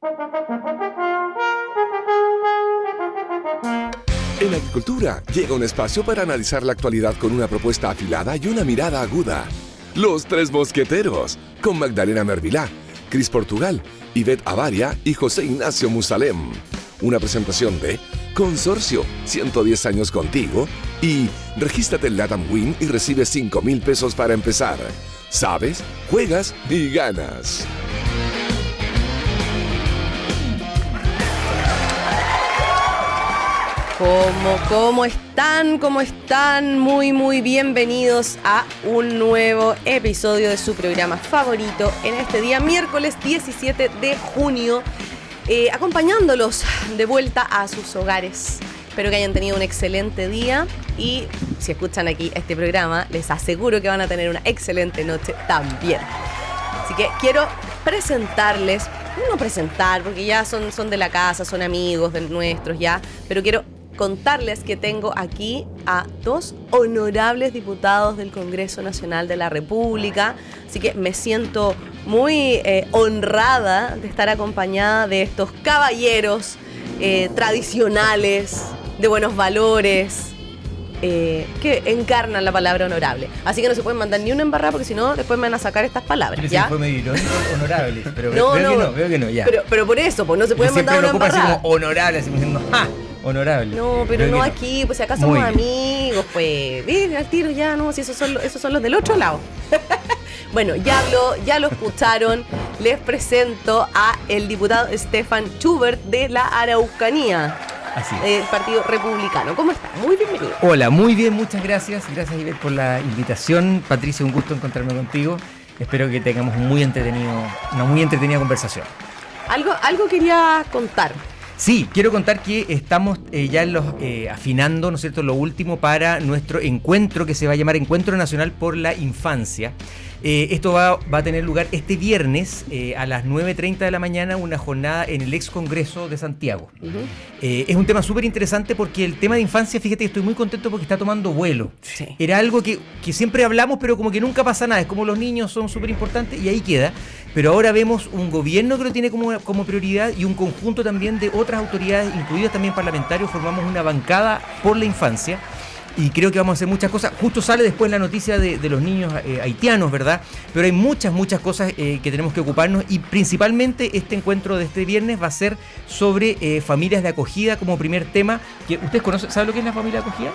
En Agricultura llega un espacio para analizar la actualidad con una propuesta afilada y una mirada aguda. Los Tres Mosqueteros, con Magdalena Mervilá, Cris Portugal, Ivette Avaria y José Ignacio Musalem. Una presentación de Consorcio, 110 años contigo, y regístrate en LATAM Win y recibe 5,000 pesos para empezar. Sabes, juegas y ganas. ¿Cómo están? ¿Cómo están? Muy bienvenidos a un nuevo episodio de su programa favorito en este día, miércoles 17 de junio, acompañándolos de vuelta a sus hogares. Espero que hayan tenido un excelente día y si escuchan aquí este programa, les aseguro que van a tener una excelente noche también. Así que quiero presentarles, no presentar porque ya son de la casa, son amigos de nuestros ya, pero quiero contarles que tengo aquí a dos honorables diputados del Congreso Nacional de la República, así que me siento muy honrada de estar acompañada de estos caballeros tradicionales, de buenos valores, que encarnan la palabra honorable. Así que no se pueden mandar ni una embarrada porque si no después me van a sacar estas palabras. Pero ¿ya? si fue medio irónico, honorable, pero veo que no, ya. Pero por eso, pues no se pueden mandar una embarrada. Siempre lo ocupa así como honorable, así como diciendo, ¡ja! Honorable. No, pero no aquí, pues si acá somos amigos, pues. Ven al tiro ya, no, si esos son los del otro lado. Bueno, ya lo escucharon. Les presento a el diputado Stefan Schubert de la Araucanía. Así es. Del Partido Republicano. ¿Cómo está? Muy bienvenido. Hola, muy bien, muchas gracias. Gracias, Ivette, por la invitación. Patricia, un gusto encontrarme contigo. Espero que tengamos una muy entretenida conversación. Algo quería contar. Sí, quiero contar que estamos ya afinando, ¿no es cierto?, lo último para nuestro encuentro que se va a llamar Encuentro Nacional por la Infancia. Esto va a tener lugar este viernes a las 9:30 de la mañana, una jornada en el ex Congreso de Santiago. Uh-huh. Es un tema súper interesante porque el tema de infancia, fíjate que estoy muy contento porque está tomando vuelo. Sí. Era algo que siempre hablamos, pero como que nunca pasa nada. Es como los niños son súper importantes y ahí queda. Pero ahora vemos un gobierno que lo tiene como prioridad y un conjunto también de otras autoridades, incluidas también parlamentarios. Formamos una bancada por la infancia. Y creo que vamos a hacer muchas cosas. Justo sale después la noticia de los niños haitianos, ¿verdad? Pero hay muchas cosas que tenemos que ocuparnos. Y principalmente este encuentro de este viernes va a ser sobre familias de acogida como primer tema. ¿Ustedes conocen, saben lo que es la familia de acogida?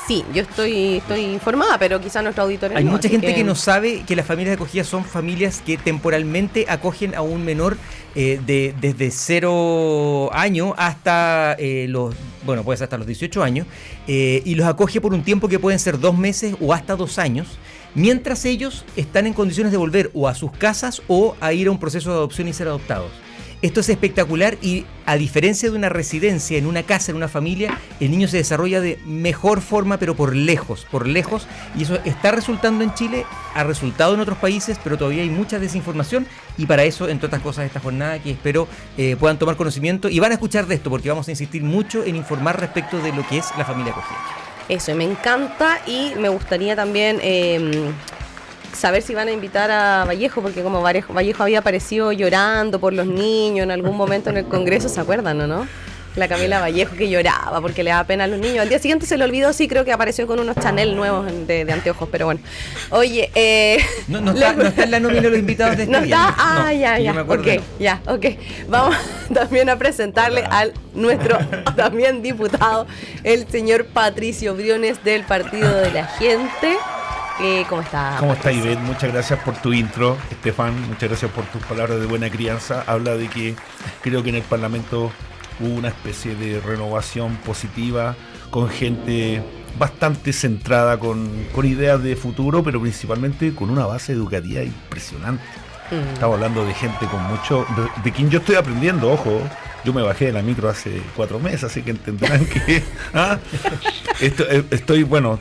Sí, yo estoy informada, pero quizá nuestros auditores hay no. Hay mucha gente que no sabe que las familias de acogida son familias que temporalmente acogen a un menor desde 0 años hasta puede ser hasta los 18 años, y los acoge por un tiempo que pueden ser 2 meses o hasta 2 años, mientras ellos están en condiciones de volver o a sus casas o a ir a un proceso de adopción y ser adoptados. Esto es espectacular y a diferencia de una residencia en una casa, en una familia, el niño se desarrolla de mejor forma, pero por lejos, y eso está resultando en Chile, ha resultado en otros países, pero todavía hay mucha desinformación y para eso, entre otras cosas, esta jornada que espero puedan tomar conocimiento y van a escuchar de esto porque vamos a insistir mucho en informar respecto de lo que es la familia acogida. Eso, me encanta y me gustaría también saber si van a invitar a Vallejo, porque como Vallejo había aparecido llorando por los niños en algún momento en el Congreso, ¿se acuerdan o no? La Camila Vallejo que lloraba porque le daba pena a los niños. Al día siguiente se le olvidó, sí, creo que apareció con unos Chanel nuevos de anteojos, pero bueno. Oye, no está en la nómina de los invitados de este ¿No está? No, Ya, ok. Vamos también a presentarle al nuestro también diputado, el señor Patricio Briones del Partido de la Gente. ¿Cómo está? ¿Cómo está, Ivette? Muchas gracias por tu intro, Estefan. Muchas gracias por tus palabras de buena crianza. Habla de que creo que en el Parlamento hubo una especie de renovación positiva con gente bastante centrada, con ideas de futuro, pero principalmente con una base educativa impresionante. Estamos hablando de gente con mucho... de quien yo estoy aprendiendo, ojo. Yo me bajé de la micro hace 4 meses, así que entenderán que...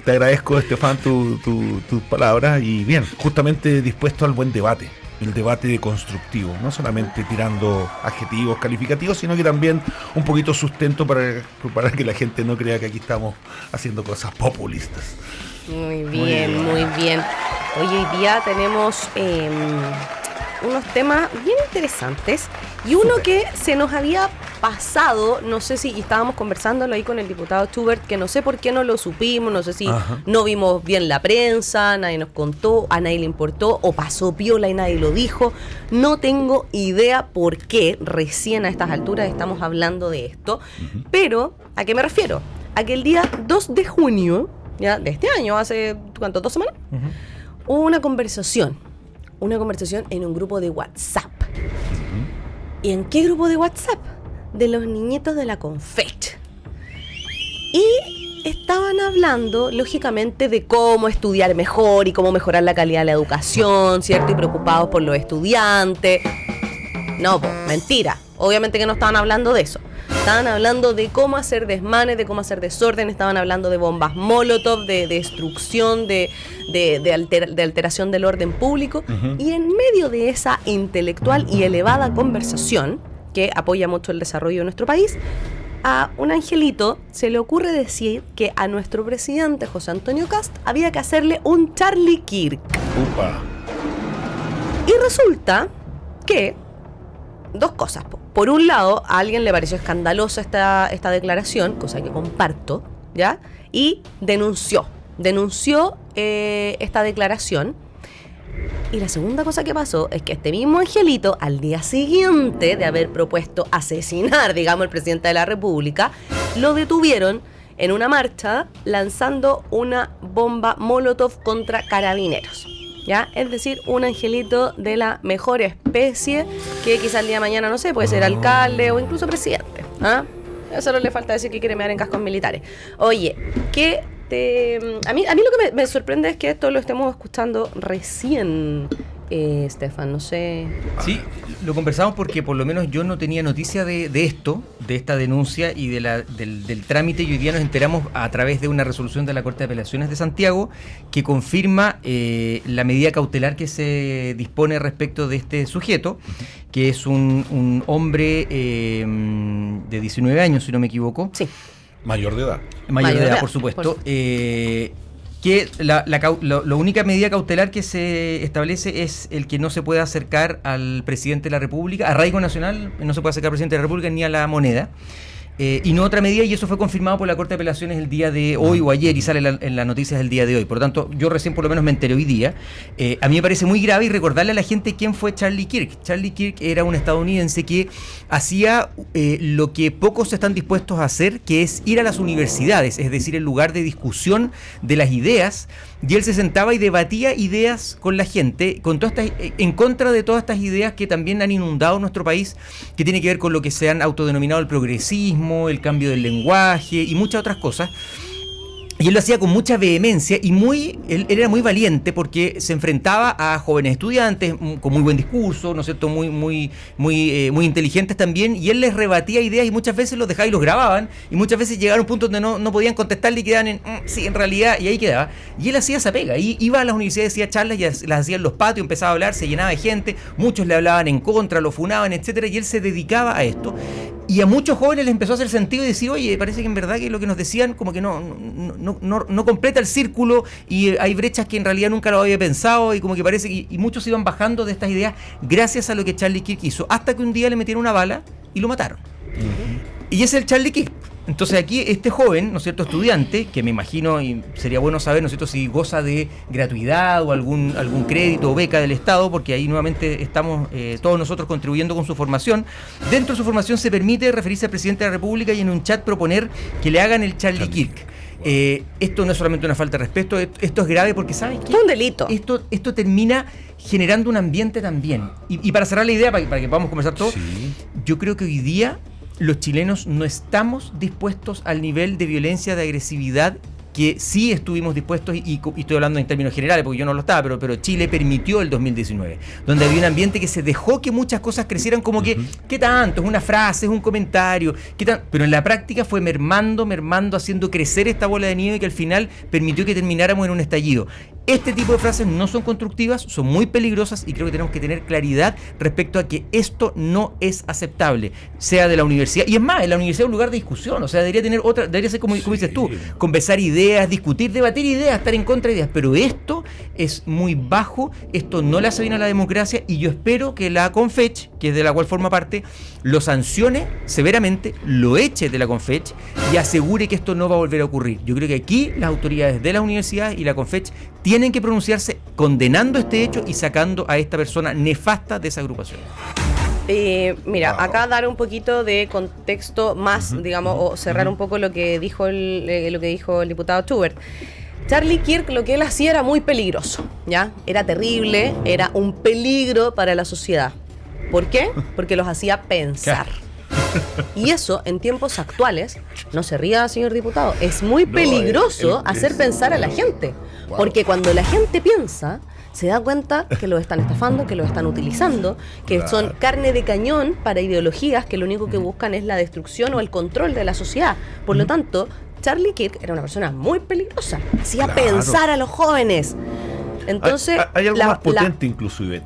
te agradezco, Estefan, tus palabras y bien, justamente dispuesto al buen debate. El debate constructivo, no solamente tirando adjetivos calificativos, sino que también un poquito sustento para que la gente no crea que aquí estamos haciendo cosas populistas. Muy bien. Oye, hoy día tenemos unos temas bien interesantes y uno que se nos había pasado, no sé si, y estábamos conversándolo ahí con el diputado Schubert, que no sé por qué no lo supimos, no sé si no vimos bien la prensa, nadie nos contó, a nadie le importó, o pasó piola y nadie lo dijo. No tengo idea por qué recién a estas alturas estamos hablando de esto, pero ¿a qué me refiero? A que el día 2 de junio, ya de este año, hace, ¿cuánto? ¿2 semanas? Hubo una conversación en un grupo de WhatsApp. ¿Y en qué grupo de WhatsApp? De los niñitos de la Confech. Y estaban hablando, lógicamente, de cómo estudiar mejor y cómo mejorar la calidad de la educación, ¿cierto? Y preocupados por los estudiantes. No, pues, mentira. Obviamente que no estaban hablando de eso. Estaban hablando de cómo hacer desmanes, de cómo hacer desorden, estaban hablando de bombas Molotov, de destrucción, de alteración del orden público. Y en medio de esa intelectual y elevada conversación, que apoya mucho el desarrollo de nuestro país, a un angelito se le ocurre decir que a nuestro presidente José Antonio Kast había que hacerle un Charlie Kirk. Upa. Y resulta que dos cosas. Por un lado, a alguien le pareció escandalosa esta declaración, cosa que comparto, ¿ya? Y denunció esta declaración. Y la segunda cosa que pasó es que este mismo angelito, al día siguiente de haber propuesto asesinar, digamos, al presidente de la República, lo detuvieron en una marcha lanzando una bomba Molotov contra carabineros. ¿Ya? Es decir, un angelito de la mejor especie que quizá el día de mañana, no sé, puede ser alcalde o incluso presidente. ¿Ah? A eso no le falta decir que quiere mear en cascos militares. Oye, a mí lo que me sorprende es que esto lo estemos escuchando recién, Stefan, no sé. Sí, lo conversamos porque por lo menos yo no tenía noticia de esto, de esta denuncia y del trámite, y hoy día nos enteramos a través de una resolución de la Corte de Apelaciones de Santiago que confirma la medida cautelar que se dispone respecto de este sujeto, que es un hombre de 19 años, si no me equivoco. Sí. Mayor de edad. Mayor de edad, por supuesto. Que la única medida cautelar que se establece es el que no se pueda acercar al presidente de la República, a arraigo nacional, no se puede acercar al presidente de la República ni a la moneda. Y no otra medida, y eso fue confirmado por la Corte de Apelaciones el día de hoy o ayer, y sale en las noticias del día de hoy. Por lo tanto, yo recién por lo menos me enteré hoy día. A mí me parece muy grave, y recordarle a la gente quién fue Charlie Kirk. Charlie Kirk era un estadounidense que hacía lo que pocos están dispuestos a hacer, que es ir a las universidades, es decir, el lugar de discusión de las ideas, y él se sentaba y debatía ideas con la gente, en contra de todas estas ideas que también han inundado nuestro país, que tiene que ver con lo que se han autodenominado el progresismo, el cambio del lenguaje y muchas otras cosas. Y él lo hacía con mucha vehemencia y él era muy valiente porque se enfrentaba a jóvenes estudiantes con muy buen discurso, ¿no es cierto? Muy inteligentes también, y él les rebatía ideas y muchas veces los dejaba y los grababan, y muchas veces llegaron a un punto donde no podían contestarle y quedaban en sí, en realidad, y ahí quedaba. Y él hacía esa pega, iba a las universidades, hacía charlas, y las hacía en los patios, empezaba a hablar, se llenaba de gente, muchos le hablaban en contra, lo funaban, etcétera, y él se dedicaba a esto. Y a muchos jóvenes les empezó a hacer sentido y decir, oye, parece que en verdad que lo que nos decían como que no completa el círculo, y hay brechas que en realidad nunca lo había pensado, y como que parece que y muchos iban bajando de estas ideas gracias a lo que Charlie Kirk hizo, hasta que un día le metieron una bala y lo mataron. Y ese es el Charlie Kirk. Entonces aquí este joven, ¿no es cierto?, estudiante, que me imagino, y sería bueno saber, ¿no es cierto?, si goza de gratuidad o algún crédito o beca del Estado, porque ahí nuevamente estamos todos nosotros contribuyendo con su formación. Dentro de su formación se permite referirse al presidente de la República y en un chat proponer que le hagan el Charlie Kirk. Esto no es solamente una falta de respeto, esto es grave porque, ¿sabes qué? Es un delito. Esto termina generando un ambiente también. Y para cerrar la idea, para que podamos conversar todo, yo creo que hoy día los chilenos no estamos dispuestos al nivel de violencia, de agresividad que sí estuvimos dispuestos, y estoy hablando en términos generales porque yo no lo estaba, pero Chile permitió el 2019, donde había un ambiente que se dejó que muchas cosas crecieran como que, ¿qué tanto? Es una frase, es un comentario, pero en la práctica fue mermando, haciendo crecer esta bola de nieve que al final permitió que termináramos en un estallido. Este tipo de frases no son constructivas, son muy peligrosas y creo que tenemos que tener claridad respecto a que esto no es aceptable, sea de la universidad. Y es más, en la universidad es un lugar de discusión, o sea, debería ser como dices tú, conversar ideas, discutir, debatir ideas, estar en contra de ideas, pero esto es muy bajo, esto no le hace bien a la democracia y yo espero que la Confech, que es de la cual forma parte, lo sancione severamente, lo eche de la Confech y asegure que esto no va a volver a ocurrir. Yo creo que aquí las autoridades de la universidad y la Confech tienen que pronunciarse condenando este hecho y sacando a esta persona nefasta de esa agrupación. Mira, acá dar un poquito de contexto más, digamos, o cerrar un poco lo que dijo el diputado Schubert. Charlie Kirk lo que él hacía era muy peligroso, ¿ya? Era terrible, era un peligro para la sociedad. ¿Por qué? Porque los hacía pensar. Y eso, en tiempos actuales, no se ría, señor diputado, es muy peligroso hacer pensar a la gente. Porque cuando la gente piensa, se da cuenta que lo están estafando, que lo están utilizando, que son carne de cañón para ideologías que lo único que buscan es la destrucción o el control de la sociedad. Por lo tanto, Charlie Kirk era una persona muy peligrosa, hacía pensar a los jóvenes. Entonces, hay algo más potente inclusive.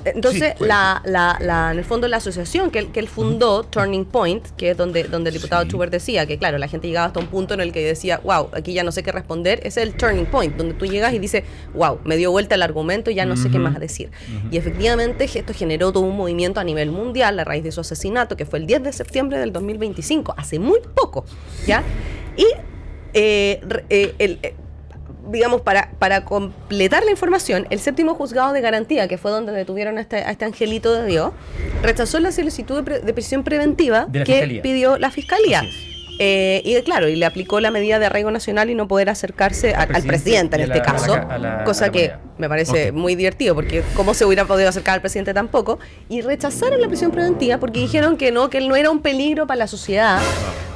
Entonces, sí, en el fondo la asociación que él fundó, Turning Point, que es donde el diputado Schubert decía que, claro, la gente llegaba hasta un punto en el que decía, wow, aquí ya no sé qué responder, es el Turning Point, donde tú llegas y dices, wow, me dio vuelta el argumento y ya no sé qué más decir. Y efectivamente esto generó todo un movimiento a nivel mundial a raíz de su asesinato, que fue el 10 de septiembre del 2025, hace muy poco, ¿ya? Y digamos, para completar la información, el séptimo juzgado de garantía, que fue donde detuvieron a este angelito de Dios, rechazó la solicitud de prisión preventiva que Fiscalía pidió la Fiscalía. Y claro, y le aplicó la medida de arraigo nacional y no poder acercarse al presidente en este caso, cosa que me parece muy divertido, porque cómo se hubiera podido acercar al presidente tampoco, y rechazaron la prisión preventiva porque dijeron que él no era un peligro para la sociedad,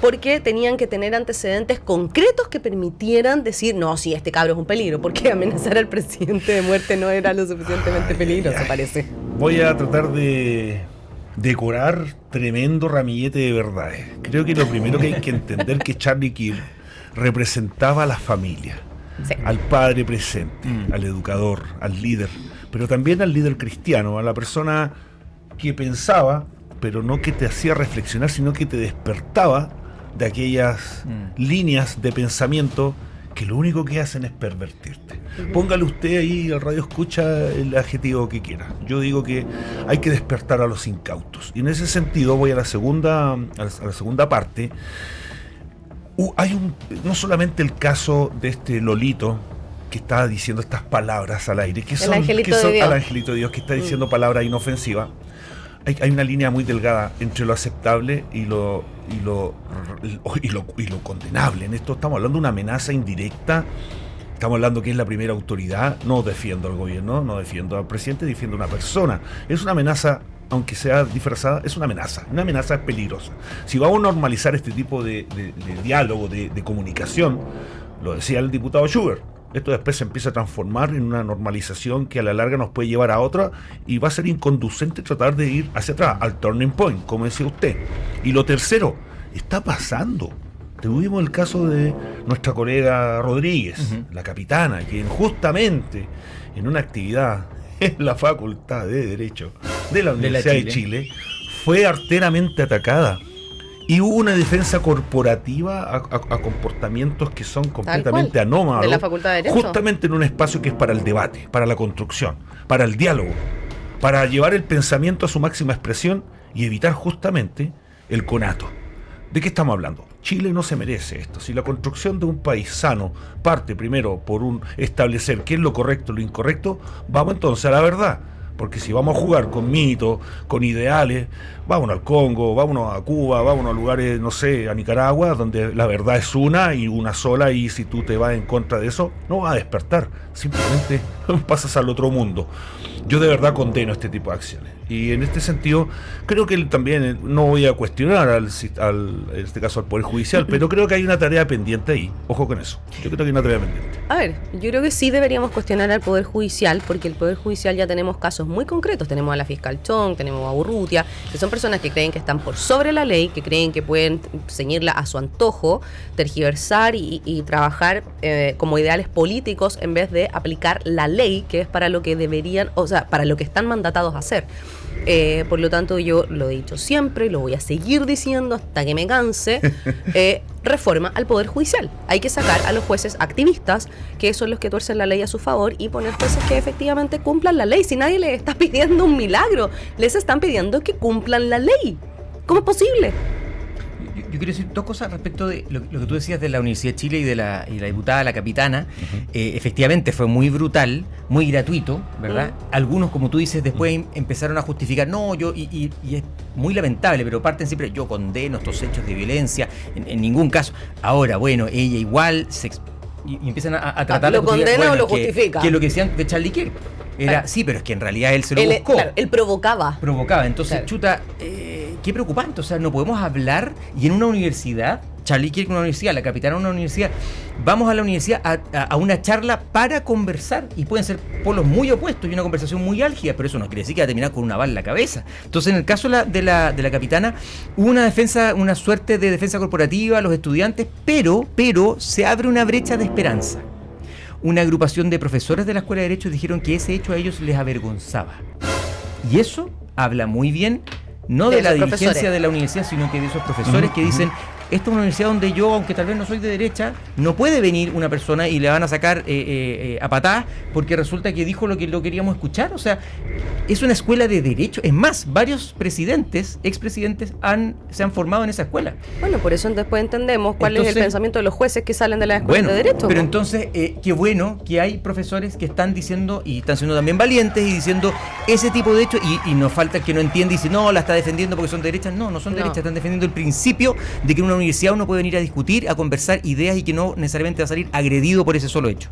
porque tenían que tener antecedentes concretos que permitieran decir, no, sí, este cabro es un peligro, porque amenazar al presidente de muerte no era lo suficientemente peligroso, parece. Voy a tratar de decorar tremendo ramillete de verdades. Creo que lo primero que hay que entender que Charlie Kirk representaba a la familia, al padre presente, al educador, al líder, pero también al líder cristiano, a la persona que pensaba, pero no que te hacía reflexionar, sino que te despertaba de aquellas líneas de pensamiento que lo único que hacen es pervertirte. Póngale usted ahí al radio escucha el adjetivo que quiera. Yo digo que hay que despertar a los incautos. Y en ese sentido voy a la segunda parte. Hay no solamente el caso de este Lolito que está diciendo estas palabras al aire, que son al angelito de Dios, que está diciendo palabras inofensivas. Hay una línea muy delgada entre lo aceptable y lo condenable. En esto estamos hablando de una amenaza indirecta. Estamos hablando que es la primera autoridad. No defiendo al gobierno, no defiendo al presidente, defiendo a una persona. Es una amenaza, aunque sea disfrazada, es una amenaza. Una amenaza es peligrosa. Si vamos a normalizar este tipo de diálogo, de comunicación, lo decía el diputado Schubert, esto después se empieza a transformar en una normalización que a la larga nos puede llevar a otra y va a ser inconducente tratar de ir hacia atrás, al turning point, como decía usted. Y lo tercero, está pasando. Tuvimos el caso de nuestra colega Rodríguez, la capitana, quien justamente en una actividad en la Facultad de Derecho de la Universidad de Chile fue arteramente atacada. Y hubo una defensa corporativa a comportamientos que son completamente anómalos. ¿De la Facultad de Derecho? Justamente en un espacio que es para el debate, para la construcción, para el diálogo, para llevar el pensamiento a su máxima expresión y evitar justamente el conato. ¿De qué estamos hablando? Chile no se merece esto. Si la construcción de un país sano parte primero por establecer qué es lo correcto y lo incorrecto, vamos entonces a la verdad. Porque si vamos a jugar con mitos, con ideales, vámonos al Congo, vámonos a Cuba, vámonos a lugares, no sé, a Nicaragua, donde la verdad es una y una sola, y si tú te vas en contra de eso, no vas a despertar, simplemente pasas al otro mundo. Yo de verdad condeno este tipo de acciones. Y en este sentido, creo que también, no voy a cuestionar en este caso al Poder Judicial, pero creo que hay una tarea pendiente ahí. Ojo con eso. Yo creo que hay una tarea pendiente. A ver, yo creo que sí deberíamos cuestionar al Poder Judicial, porque el Poder Judicial ya tenemos casos muy concretos. Tenemos a la fiscal Chong, tenemos a Urrutia, que son personas que creen que están por sobre la ley, que creen que pueden ceñirla a su antojo, tergiversar y trabajar como ideales políticos en vez de aplicar la ley, que es para lo que deberían, o sea, para lo que están mandatados a hacer. Por lo tanto, yo lo he dicho siempre y lo voy a seguir diciendo hasta que me canse. Reforma al Poder Judicial. Hay que sacar a los jueces activistas, que son los que tuercen la ley a su favor, y poner jueces que efectivamente cumplan la ley. Si nadie les está pidiendo un milagro, les están pidiendo que cumplan la ley. ¿Cómo es posible? Yo quiero decir dos cosas respecto de lo que tú decías de la Universidad de Chile y de la diputada, la capitana. Efectivamente fue muy brutal, muy gratuito, ¿verdad? Algunos, como tú dices, después empezaron a justificar, y es muy lamentable, pero parten siempre, yo condeno estos hechos de violencia, en ningún caso. Ahora, bueno, ella igual y empiezan a tratar ¿Lo condena o lo justifica? Que lo que decían de Charlie Kirk era, sí, pero es que en realidad él se lo buscó. Claro, él provocaba. Entonces, chuta, qué preocupante. O sea, no podemos hablar y en una universidad, Charlie Kirk, una universidad, la capitana de una universidad, vamos a la universidad a una charla para conversar, y pueden ser polos muy opuestos y una conversación muy álgida, pero eso no quiere decir que va a terminar con una bala en la cabeza. Entonces, en el caso de la capitana, hubo una suerte de defensa corporativa a los estudiantes, pero se abre una brecha de esperanza. Una agrupación de profesores de la Escuela de Derecho dijeron que ese hecho a ellos les avergonzaba. Y eso habla muy bien, no de la dirigencia de la universidad, sino que de esos profesores que dicen, esta es una universidad donde yo, aunque tal vez no soy de derecha, no puede venir una persona y le van a sacar a patadas porque resulta que dijo lo que lo queríamos escuchar. O sea, es una escuela de derecho. Es más, varios expresidentes se han formado en esa escuela. Bueno, por eso después entendemos cuál es el pensamiento de los jueces que salen de la escuela de derecho. Pero entonces, qué bueno que hay profesores que están diciendo, y están siendo también valientes, y diciendo ese tipo de hechos, y nos falta el que no entiende y dice, no, la está defendiendo porque son de derecha. No son de derecha, están defendiendo el principio de que una universidad uno puede venir a discutir, a conversar ideas y que no necesariamente va a salir agredido por ese solo hecho.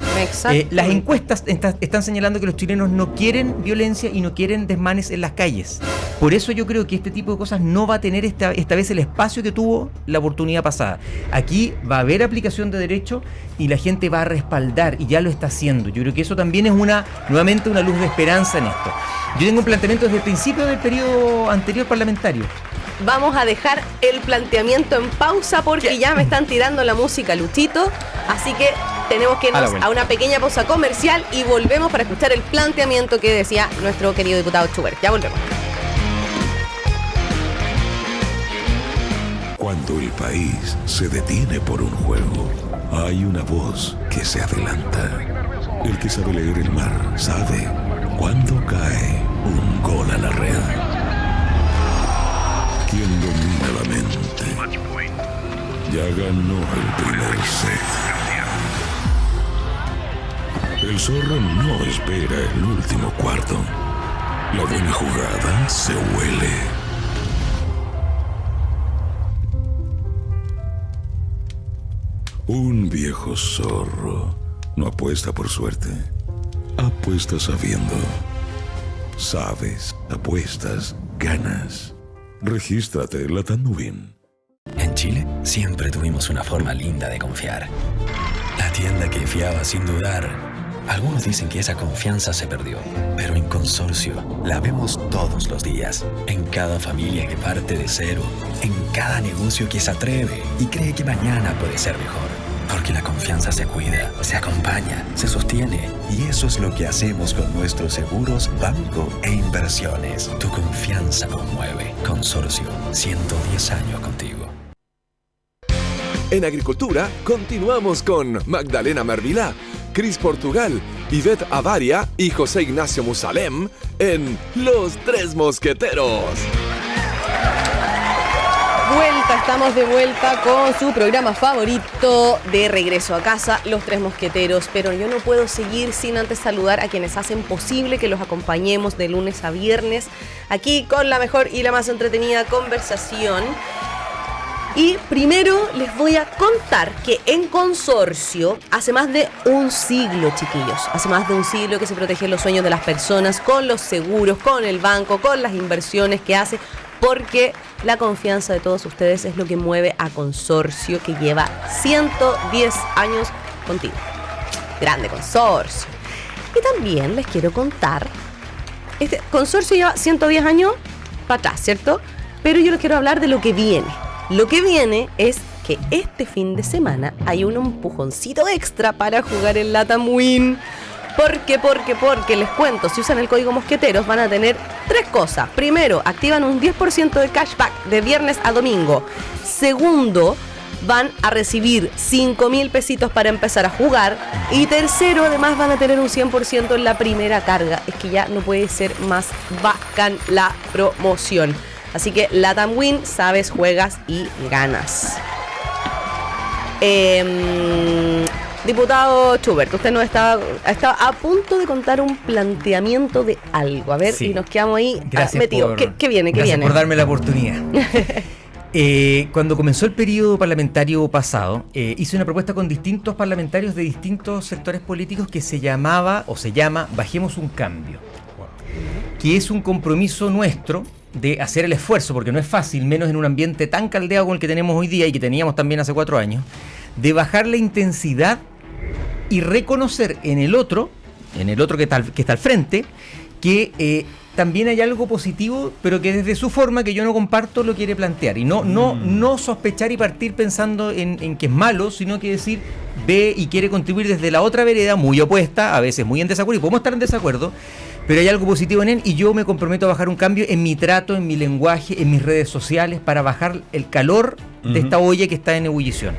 Las encuestas están señalando que los chilenos no quieren violencia y no quieren desmanes en las calles. Por eso yo creo que este tipo de cosas no va a tener esta vez el espacio que tuvo la oportunidad pasada. Aquí va a haber aplicación de derecho y la gente va a respaldar, y ya lo está haciendo. Yo creo que eso también es nuevamente una luz de esperanza en esto. Yo tengo un planteamiento desde el principio del periodo anterior parlamentario. Vamos a dejar el planteamiento en pausa porque ya me están tirando la música, Luchito. Así que tenemos que irnos a una pequeña pausa comercial y volvemos para escuchar el planteamiento que decía nuestro querido diputado Schubert. Ya volvemos. Cuando el país se detiene por un juego, hay una voz que se adelanta. El que sabe leer el mar sabe cuándo cae un gol a la red. Quien domina la mente ya ganó el primer set. El zorro no espera el último cuarto. La buena jugada se huele. Un viejo zorro no apuesta por suerte. Apuesta sabiendo. Sabes, apuestas, ganas. Regístrate en la Tanubin. En Chile siempre tuvimos una forma linda de confiar. La tienda que fiaba sin dudar. Algunos dicen que esa confianza se perdió, pero en Consorcio la vemos todos los días. En cada familia que parte de cero, en cada negocio que se atreve y cree que mañana puede ser mejor. Porque la confianza se cuida, se acompaña, se sostiene. Y eso es lo que hacemos con nuestros seguros, banco e inversiones. Tu confianza nos mueve. Consorcio, 110 años contigo. En Agricultura continuamos con Magdalena Mervilá, Cris Portugal, Ivette Avaria y José Ignacio Musalem en Los Tres Mosqueteros. Estamos de vuelta con su programa favorito de regreso a casa, Los Tres Mosqueteros. Pero yo no puedo seguir sin antes saludar a quienes hacen posible que los acompañemos de lunes a viernes aquí con la mejor y la más entretenida conversación. Y primero les voy a contar que en Consorcio, hace más de un siglo, chiquillos, hace más de un siglo que se protegen los sueños de las personas con los seguros, con el banco, con las inversiones que hace, porque la confianza de todos ustedes es lo que mueve a Consorcio, que lleva 110 años contigo. Grande Consorcio. Y también les quiero contar, este Consorcio lleva 110 años para atrás, ¿cierto? Pero yo les quiero hablar de lo que viene. Lo que viene es que este fin de semana hay un empujoncito extra para jugar el LATAM Win. Porque les cuento, si usan el código Mosqueteros van a tener 3 cosas. Primero, activan un 10% de cashback de viernes a domingo. Segundo, van a recibir 5.000 pesitos para empezar a jugar. Y tercero, además van a tener un 100% en la primera carga. Es que ya no puede ser más bacán la promoción. Así que LATAM Win, sabes, juegas y ganas. Diputado Schubert, usted nos estaba a punto de contar un planteamiento de algo. A ver, sí. Y nos quedamos ahí metidos. ¿Qué viene? Gracias por darme la oportunidad. Cuando comenzó el periodo parlamentario pasado, hice una propuesta con distintos parlamentarios de distintos sectores políticos que se llama Bajemos un Cambio, que es un compromiso nuestro de hacer el esfuerzo, porque no es fácil, menos en un ambiente tan caldeado como el que tenemos hoy día y que teníamos también hace 4 años, de bajar la intensidad y reconocer en el otro que está al frente, que también hay algo positivo, pero que desde su forma, que yo no comparto, lo quiere plantear. Y no sospechar y partir pensando en que es malo, sino que decir, ve y quiere contribuir desde la otra vereda, muy opuesta, a veces muy en desacuerdo, y podemos estar en desacuerdo, pero hay algo positivo en él, y yo me comprometo a bajar un cambio en mi trato, en mi lenguaje, en mis redes sociales, para bajar el calor de esta olla que está en ebullición.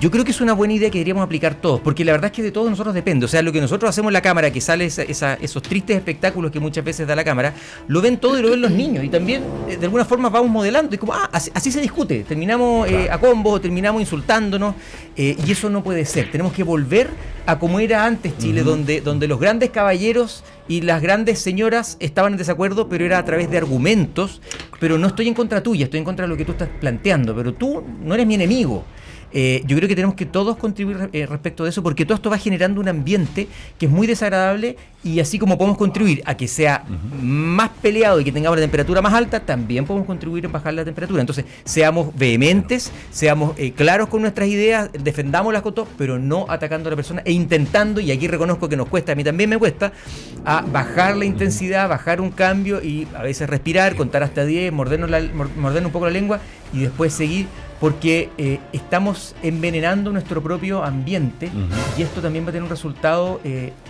Yo creo que es una buena idea que deberíamos aplicar todos, porque la verdad es que de todos nosotros depende. O sea, lo que nosotros hacemos en la Cámara, que sale esos tristes espectáculos que muchas veces da la Cámara, lo ven todos y lo ven los niños, y también de alguna forma vamos modelando, y como, así se discute, terminamos a combos, terminamos insultándonos, y eso no puede ser. Tenemos que volver a como era antes Chile, donde los grandes caballeros y las grandes señoras estaban en desacuerdo, pero era a través de argumentos. Pero no estoy en contra tuya, estoy en contra de lo que tú estás planteando, pero tú no eres mi enemigo. Yo creo que tenemos que todos contribuir respecto de eso, porque todo esto va generando un ambiente que es muy desagradable, y así como podemos contribuir a que sea más peleado y que tengamos la temperatura más alta, también podemos contribuir en bajar la temperatura. Entonces, seamos vehementes, seamos claros con nuestras ideas, defendámoslas con todo, pero no atacando a la persona e intentando, y aquí reconozco que nos cuesta, a mí también me cuesta, a bajar la intensidad, bajar un cambio y a veces respirar, contar hasta 10, mordernos un poco la lengua y después seguir, porque estamos envenenando nuestro propio ambiente, y esto también va a tener un resultado,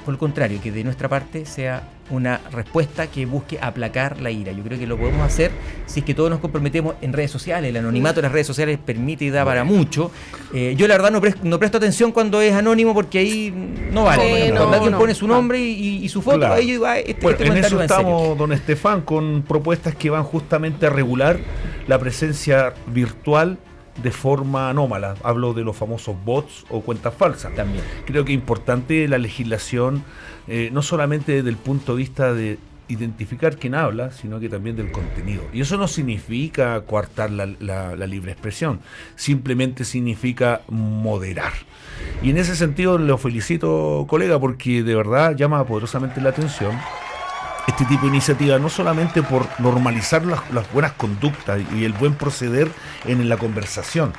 por el contrario, que de nuestra parte sea una respuesta que busque aplacar la ira. Yo creo que lo podemos hacer si es que todos nos comprometemos en redes sociales. El anonimato de las redes sociales permite y da para mucho. Yo la verdad no presto atención cuando es anónimo, porque ahí no vale. Cuando alguien pone su nombre y su foto, claro. Ahí va en eso estamos, don Estefan, con propuestas que van justamente a regular la presencia virtual de forma anómala. Hablo de los famosos bots o cuentas falsas. También creo que es importante la legislación, no solamente desde el punto de vista de identificar quién habla, sino que también del contenido. Y eso no significa coartar la libre expresión, simplemente significa moderar. Y en ese sentido lo felicito, colega, porque de verdad llama poderosamente la atención este tipo de iniciativa, no solamente por normalizar las buenas conductas y el buen proceder en la conversación,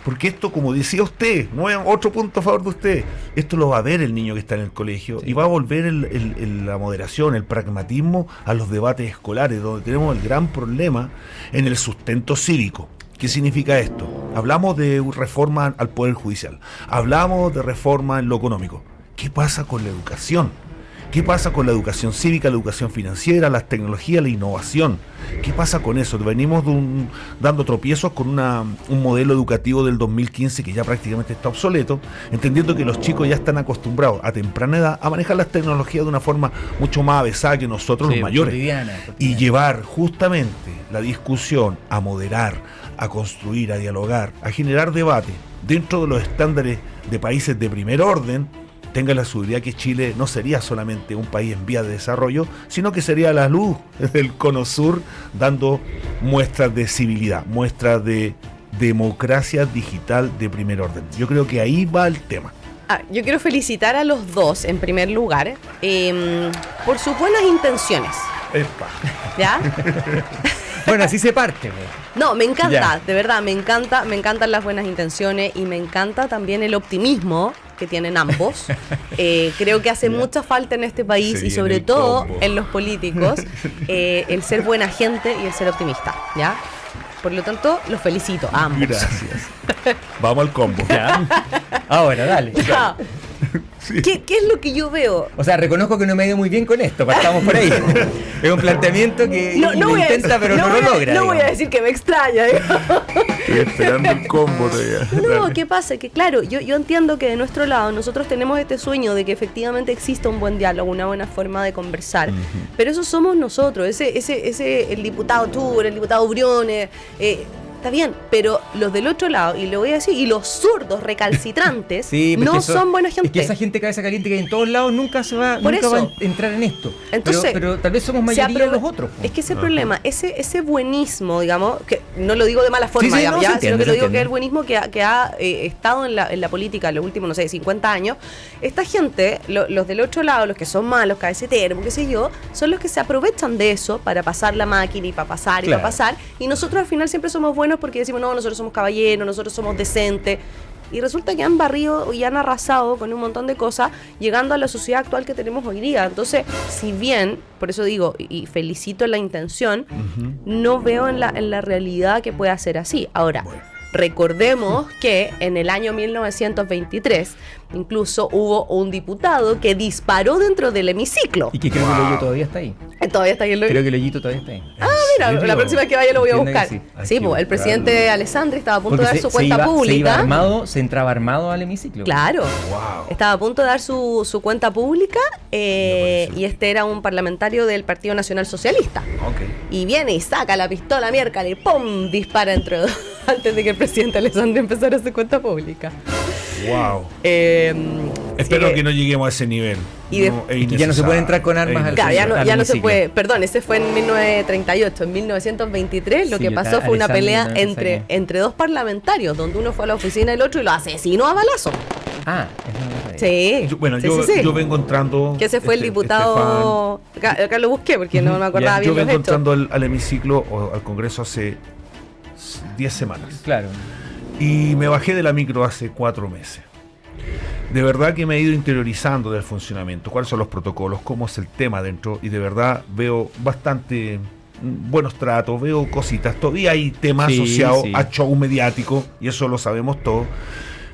porque esto, como decía usted, no es otro punto a favor de usted, esto lo va a ver el niño que está en el colegio, y va a volver la moderación, el pragmatismo a los debates escolares, donde tenemos el gran problema en el sustento cívico. ¿Qué significa esto? Hablamos de reforma al Poder Judicial, hablamos de reforma en lo económico. ¿Qué pasa con la educación? ¿Qué pasa con la educación cívica, la educación financiera, las tecnologías, la innovación? ¿Qué pasa con eso? Venimos dando tropiezos con un modelo educativo del 2015 que ya prácticamente está obsoleto, entendiendo que los chicos ya están acostumbrados a temprana edad a manejar las tecnologías de una forma mucho más avesada que nosotros, los mayores. Cotidiana. Y llevar justamente la discusión a moderar, a construir, a dialogar, a generar debate dentro de los estándares de países de primer orden. Tenga la seguridad que Chile no sería solamente un país en vía de desarrollo, sino que sería la luz del cono sur, dando muestras de civilidad, muestras de democracia digital de primer orden. Yo creo que ahí va el tema. Yo quiero felicitar a los dos, en primer lugar, por sus buenas intenciones. Epa. ¿Ya? Bueno, así se parte. Pues. No, me encanta, Ya. de verdad, me encantan las buenas intenciones y me encanta también el optimismo que tienen ambos. Creo que hace mucha falta en este país Se y viene sobre el todo combo. en los políticos, el ser buena gente y el ser optimista, ¿ya? Por lo tanto, los felicito a ambos. Gracias. Vamos al combo. Ya. Ahora, dale. Ya. ¿Qué es lo que yo veo? O sea, reconozco que no me ha ido muy bien con esto, partamos por ahí. Es un planteamiento que lo voy a intenta, decir- pero no lo voy a- logra. No voy a digamos. decir que me extraña, digamos. Estoy esperando el combo todavía. No, Dale. ¿qué pasa? Que claro, yo entiendo que de nuestro lado nosotros tenemos este sueño de que efectivamente exista un buen diálogo, una buena forma de conversar, pero eso somos nosotros, el diputado Tour, el diputado Briones, está bien, pero los del otro lado, y lo voy a decir, y los zurdos recalcitrantes Sí, porque no eso- son buena gente. Es que esa gente cabeza caliente que hay en todos lados nunca Por va a eso. entrar en esto. Entonces, pero tal vez somos se mayoría aprove- los otros. Es que ese problema, ese buenismo, digamos, que no lo digo de mala forma, Sí, sí, digamos, no, ya, se entiende, sino que lo se digo entiende. que el buenismo que ha estado en la política en los últimos, no sé, 50 años, esta gente, los del otro lado, los que son malos, cabeceteros, qué sé yo, son los que se aprovechan de eso para pasar la máquina y para pasar y Claro. para pasar, y nosotros al final siempre somos buenos porque decimos, no, nosotros somos caballeros, nosotros somos decentes. Y resulta que han barrido y han arrasado con un montón de cosas, llegando a la sociedad actual que tenemos hoy día. Entonces, si bien, por eso digo, y felicito la intención, no veo en la realidad que pueda ser así. Ahora, recordemos que en el año 1923 incluso hubo un diputado que disparó dentro del hemiciclo. Y que creo que el hoyo todavía está ahí. Todavía está ahí el... Creo que el hoyito todavía está ahí. Mira, la próxima vez que vaya lo voy a Entiendo que buscar. sí. Hay Sí, que pues, el buscarlo. presidente Alessandri estaba a punto Porque de dar su cuenta pública. se iba armado, se entraba armado al hemiciclo. Claro. Wow. Estaba a punto de dar su cuenta pública parece. y este era un parlamentario del Partido Nacional Socialista. Ok. Y viene y saca la pistola miércoles y ¡pum! Dispara antes de que el presidente Alessandri empezara su cuenta pública. Wow. Así Espero que no lleguemos a ese nivel. Y de- No, es Y que ya no se puede entrar con armas al- Claro, al ya no se hemiciclo. puede. Perdón, ese fue en 1938. En 1923 lo Sí, que yo pasó estaba- fue una Alessandri pelea no me entre dos parlamentarios, donde uno fue a la oficina del otro y lo asesinó a balazo. Ah, eso no lo sabía. Sí. Sí. Yo vengo entrando. Que ese fue el diputado. Acá lo busqué porque no me acordaba Yo bien vengo los hechos. entrando al hemiciclo o al Congreso hace 10 semanas. Claro. Y me bajé de la micro hace 4 meses. De verdad que me he ido interiorizando del funcionamiento, cuáles son los protocolos, cómo es el tema dentro, y de verdad veo bastante buenos tratos, veo cositas. Todavía hay temas Sí, asociados sí. a show mediático, y eso lo sabemos todos.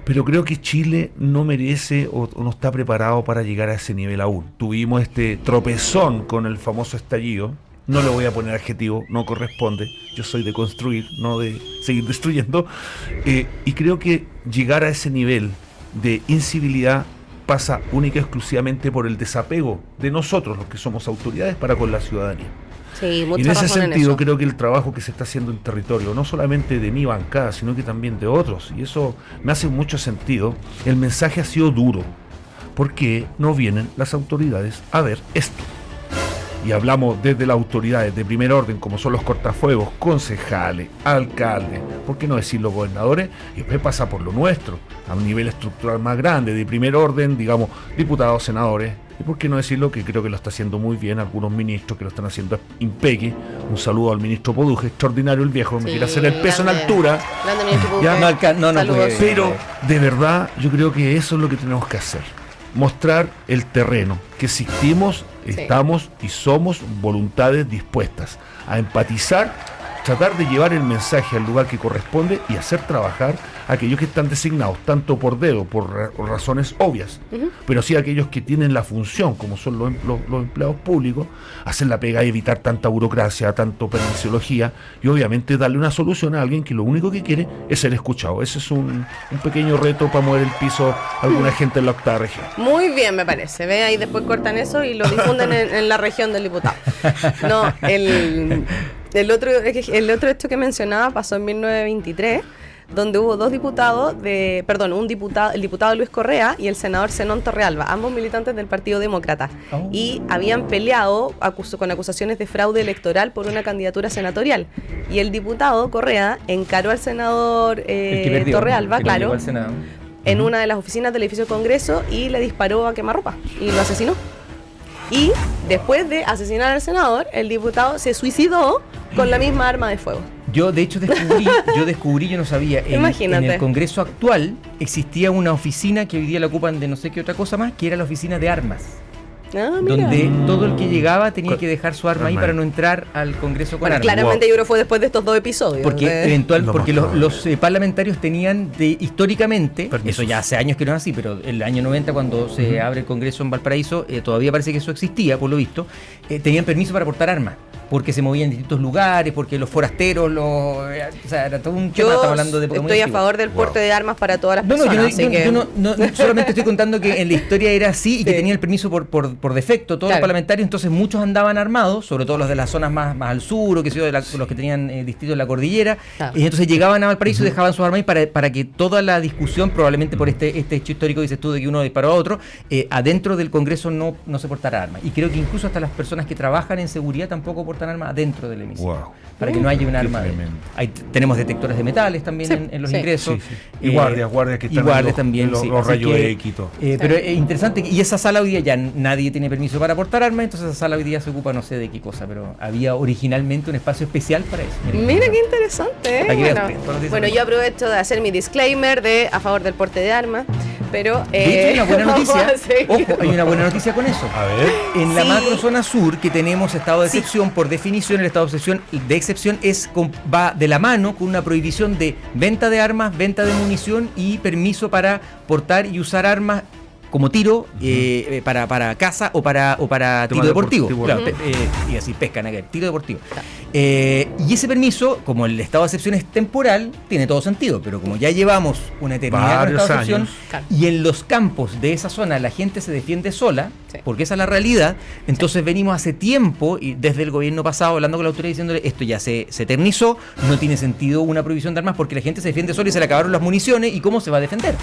Pero creo que Chile no merece o no está preparado para llegar a ese nivel aún. Tuvimos este tropezón con el famoso estallido. No le voy a poner adjetivo, no corresponde. Yo soy de construir, no de seguir destruyendo. Y creo que llegar a ese nivel de incivilidad pasa única y exclusivamente por el desapego de nosotros, los que somos autoridades, para con la ciudadanía. Sí, Y mucha en ese razón sentido eso. creo que el trabajo que se está haciendo en territorio, no solamente de mi bancada, sino que también de otros, y eso me hace mucho sentido, el mensaje ha sido duro. ¿Por qué no vienen las autoridades a ver esto? Y hablamos desde las autoridades de primer orden, como son los cortafuegos, concejales, alcaldes, ¿por qué no decir los gobernadores? Y después pasa por lo nuestro, a un nivel estructural más grande, de primer orden, digamos, diputados, senadores. Y por qué no decirlo, que creo que lo está haciendo muy bien algunos ministros que lo están haciendo impeque. Un saludo al ministro Poduje, extraordinario el viejo, me Sí, quiere hacer el peso en grande. altura. Grande ministro Pugue. Ya, no Saludos. puede. Pero de verdad yo creo que eso es lo que tenemos que hacer. Mostrar el terreno, que existimos, Sí. estamos y somos voluntades dispuestas a empatizar, tratar de llevar el mensaje al lugar que corresponde y hacer trabajar a aquellos que están designados, tanto por dedo, por razones obvias, pero sí a aquellos que tienen la función, como son los empleados públicos, hacer la pega y evitar tanta burocracia, tanto permisología, y obviamente darle una solución a alguien que lo único que quiere es ser escuchado. Ese es un pequeño reto para mover el piso a alguna gente en la octava región. Muy bien, me parece. Ve ahí después cortan eso y lo difunden en la región del diputado. No, el otro hecho que mencionaba pasó en 1923, donde hubo dos diputados, el diputado Luis Correa y el senador Zenón Torrealba, ambos militantes del Partido Demócrata, y habían peleado con acusaciones de fraude electoral por una candidatura senatorial. Y el diputado Correa encaró al senador Torrealba, claro, en una de las oficinas del edificio del Congreso y le disparó a quemarropa y lo asesinó. Y después de asesinar al senador, el diputado se suicidó con la misma arma de fuego. Yo, de hecho, descubrí, yo no sabía, en el Congreso actual existía una oficina que hoy día la ocupan de no sé qué otra cosa más, que era la oficina de armas. Donde todo el que llegaba tenía que dejar su arma ahí para no entrar al Congreso con armas. Claramente yo creo que fue después de estos dos episodios. Porque los parlamentarios tenían históricamente, eso ya hace años que no es así, pero el año 90 cuando se abre el Congreso en Valparaíso, todavía parece que eso existía, por lo visto, tenían permiso para portar armas. Porque se movían en distintos lugares, porque los forasteros, o sea, era todo un tema. Yo estoy a favor del porte de armas para todas las personas. Yo no solamente estoy contando que en la historia era así y que tenían el permiso por defecto todos los parlamentarios, entonces muchos andaban armados, sobre todo los de las zonas más al sur, o que sé yo, los que tenían distritos en la cordillera, y entonces llegaban a Valparaíso y dejaban sus armas ahí para que toda la discusión, probablemente por este hecho histórico, dices tú, de que uno disparó a otro, adentro del Congreso no se portara armas. Y creo que incluso hasta las personas que trabajan en seguridad tampoco portan armas dentro del hemiciclo, para que no haya un arma. Tenemos detectores de metales también en los ingresos. Y guardias que están también, los rayos X y todo. Pero es interesante, y esa sala hoy día ya nadie tiene permiso para portar armas, entonces esa sala hoy día se ocupa no sé de qué cosa, pero había originalmente un espacio especial para eso. Mira qué interesante, Bueno, yo aprovecho de hacer mi disclaimer de a favor del porte de armas, pero hay una buena noticia. Ojo, hay una buena noticia con eso. A ver. En la macrozona sur, que tenemos estado de excepción, por definición el estado de excepción va de la mano con una prohibición de venta de armas, venta de munición y permiso para portar y usar armas como tiro para caza o para tiro deportivo. Y así pesca, tiro deportivo. Y ese permiso, como el estado de excepción es temporal, tiene todo sentido, pero como ya llevamos una eternidad con el estado de excepción, y en los campos de esa zona la gente se defiende sola, porque esa es la realidad, entonces venimos hace tiempo, y desde el gobierno pasado, hablando con la autoridad diciéndole, esto ya se eternizó, no tiene sentido una prohibición de armas porque la gente se defiende sola y se le acabaron las municiones, y cómo se va a defender.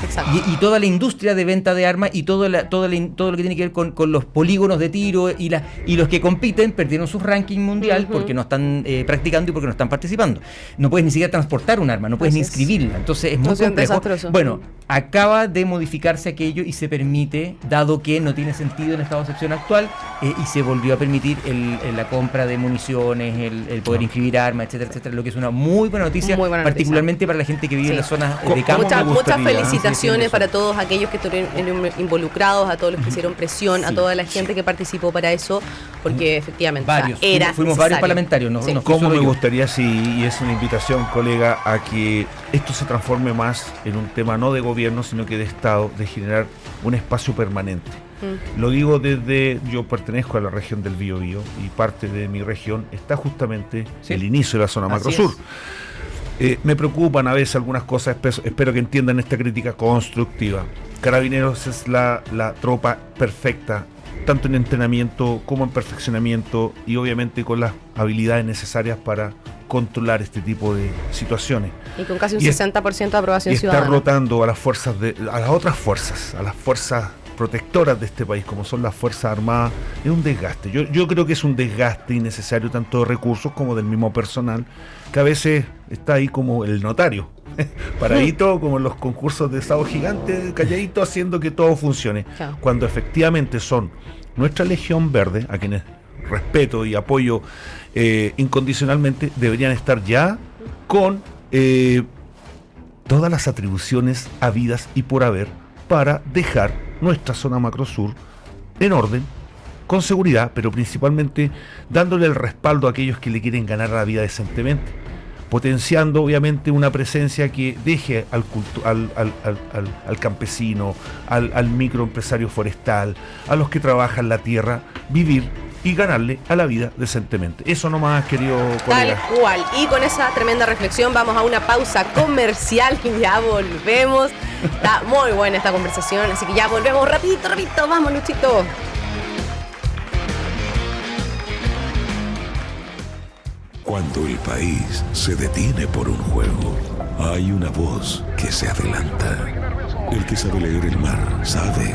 Y toda la industria de venta de armas y todo lo que tiene que ver con los polígonos de tiro y los que compiten perdieron su ranking mundial porque no están practicando y porque no están participando. No puedes ni siquiera transportar un arma, no puedes ni inscribirla, entonces es muy complejo. Bueno, acaba de modificarse aquello y se permite, dado que no tiene sentido en estado de excepción actual, y se volvió a permitir la compra de municiones, el poder inscribir armas, etcétera, lo que es una muy buena noticia, particularmente para la gente que vive en las zonas de campo. Muchas felicitaciones para todos aquellos que estuvieron involucrados, a todos los que hicieron presión, a toda la gente que participó para eso, porque efectivamente fuimos varios parlamentarios. ¿Cómo me gustaría, y es una invitación, colega, a que esto se transforme más en un tema no de gobierno, sino que de Estado, de generar un espacio permanente? Lo digo yo pertenezco a la región del Biobío y parte de mi región está justamente el inicio de la zona macrosur. Me preocupan a veces algunas cosas, espero que entiendan esta crítica constructiva. Carabineros es la tropa perfecta, tanto en entrenamiento como en perfeccionamiento y obviamente con las habilidades necesarias para controlar este tipo de situaciones. Y con casi un 60% de aprobación ciudadana. Está rotando a las otras fuerzas, a las fuerzas protectoras de este país, como son las Fuerzas Armadas, es un desgaste. Yo creo que es un desgaste innecesario tanto de recursos como del mismo personal, que a veces está ahí como el notario, paradito como en los concursos de Sábado Gigante, calladito, haciendo que todo funcione, cuando efectivamente son nuestra Legión Verde, a quienes respeto y apoyo incondicionalmente, deberían estar ya con todas las atribuciones habidas y por haber para dejar nuestra zona macrosur en orden, con seguridad, pero principalmente dándole el respaldo a aquellos que le quieren ganar la vida decentemente, potenciando obviamente una presencia que deje al campesino, al microempresario forestal, a los que trabajan la tierra, vivir y ganarle a la vida decentemente. Eso nomás, querido colega. Tal cual. Y con esa tremenda reflexión vamos a una pausa comercial y ya volvemos. Está muy buena esta conversación, así que ya volvemos rapidito. Vamos, Luchito. Cuando el país se detiene por un juego, hay una voz que se adelanta. El que sabe leer el mar sabe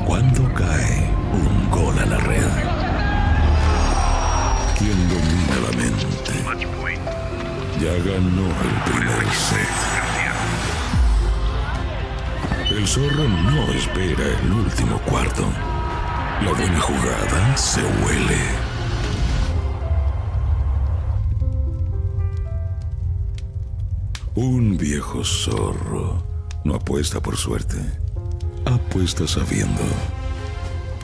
cuándo cae un gol a la red. Quien domina la mente ya ganó el primer set. El zorro no espera el último cuarto. La buena jugada se huele. Un viejo zorro no apuesta por suerte. Apuesta sabiendo.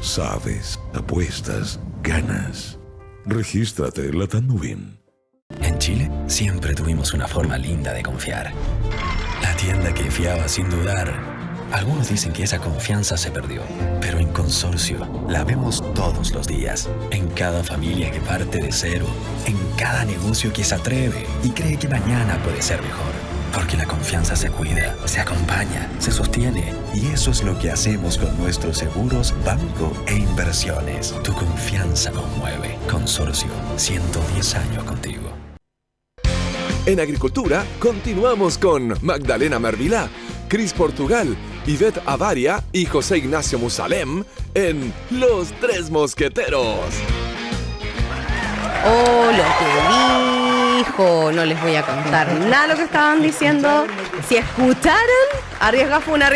Sabes, apuestas, ganas. Regístrate en la Tanubin. En Chile siempre tuvimos una forma linda de confiar. La tienda que fiaba sin dudar. Algunos dicen que esa confianza se perdió, pero en Consorcio la vemos todos los días. En cada familia que parte de cero, en cada negocio que se atreve y cree que mañana puede ser mejor. Porque la confianza se cuida, se acompaña, se sostiene. Y eso es lo que hacemos con nuestros seguros, banco e inversiones. Tu confianza nos mueve. Consorcio, 110 años contigo. En Agricultura continuamos con Magdalena Mervilá, Cris Portugal, Ivette Avaria y José Ignacio Musalem en Los Tres Mosqueteros. Oh, lo que dijo. No les voy a contar nada de lo que estaban diciendo. Si escucharon, arriesga funa.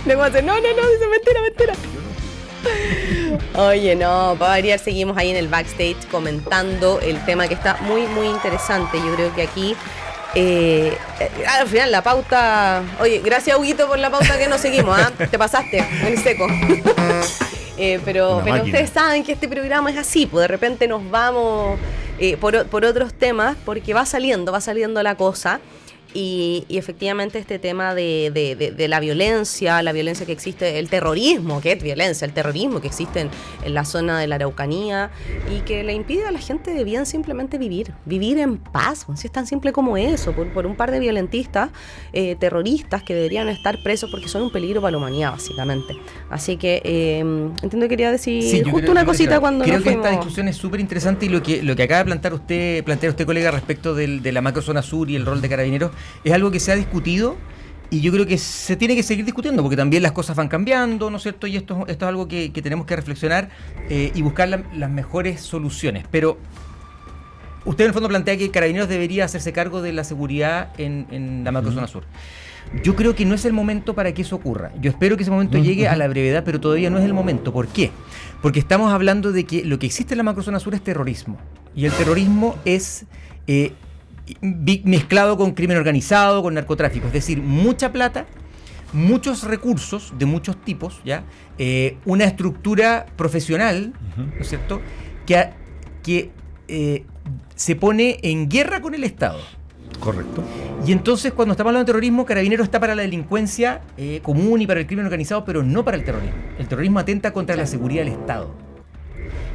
Luego hace, no, dice mentira. Oye, no, para variar seguimos ahí en el backstage comentando el tema que está muy, muy interesante. Yo creo que aquí, al final la pauta... Oye, gracias Huguito por la pauta que nos seguimos, ¿ah? Te pasaste, en seco. Pero ustedes saben que este programa es así, pues de repente nos vamos por otros temas porque va saliendo la cosa. Y efectivamente este tema de la violencia que existe, el terrorismo, que es violencia, el terrorismo que existe en la zona de la Araucanía y que le impide a la gente de bien simplemente vivir en paz, si es tan simple como eso, por un par de violentistas, terroristas que deberían estar presos porque son un peligro para la humanidad, básicamente. Así que entiendo que quería decir justo una cosita cuando creo nos que fuimos. esta discusión es súper interesante y lo que acaba de plantear usted, colega, respecto de la macrozona sur y el rol de Carabineros, es algo que se ha discutido y yo creo que se tiene que seguir discutiendo porque también las cosas van cambiando, ¿no es cierto? Y esto es algo que tenemos que reflexionar y buscar las mejores soluciones. Pero usted en el fondo plantea que Carabineros debería hacerse cargo de la seguridad en la macrozona sur. Yo creo que no es el momento para que eso ocurra. Yo espero que ese momento llegue a la brevedad, pero todavía no es el momento. ¿Por qué? Porque estamos hablando de que lo que existe en la macrozona sur es terrorismo. Y el terrorismo es... mezclado con crimen organizado, con narcotráfico, es decir, mucha plata, muchos recursos de muchos tipos, ¿ya? Una estructura profesional, ¿no es cierto?, que se pone en guerra con el Estado. Correcto. Y entonces cuando estamos hablando de terrorismo, Carabineros está para la delincuencia común y para el crimen organizado, pero no para el terrorismo. El terrorismo atenta contra la seguridad del Estado.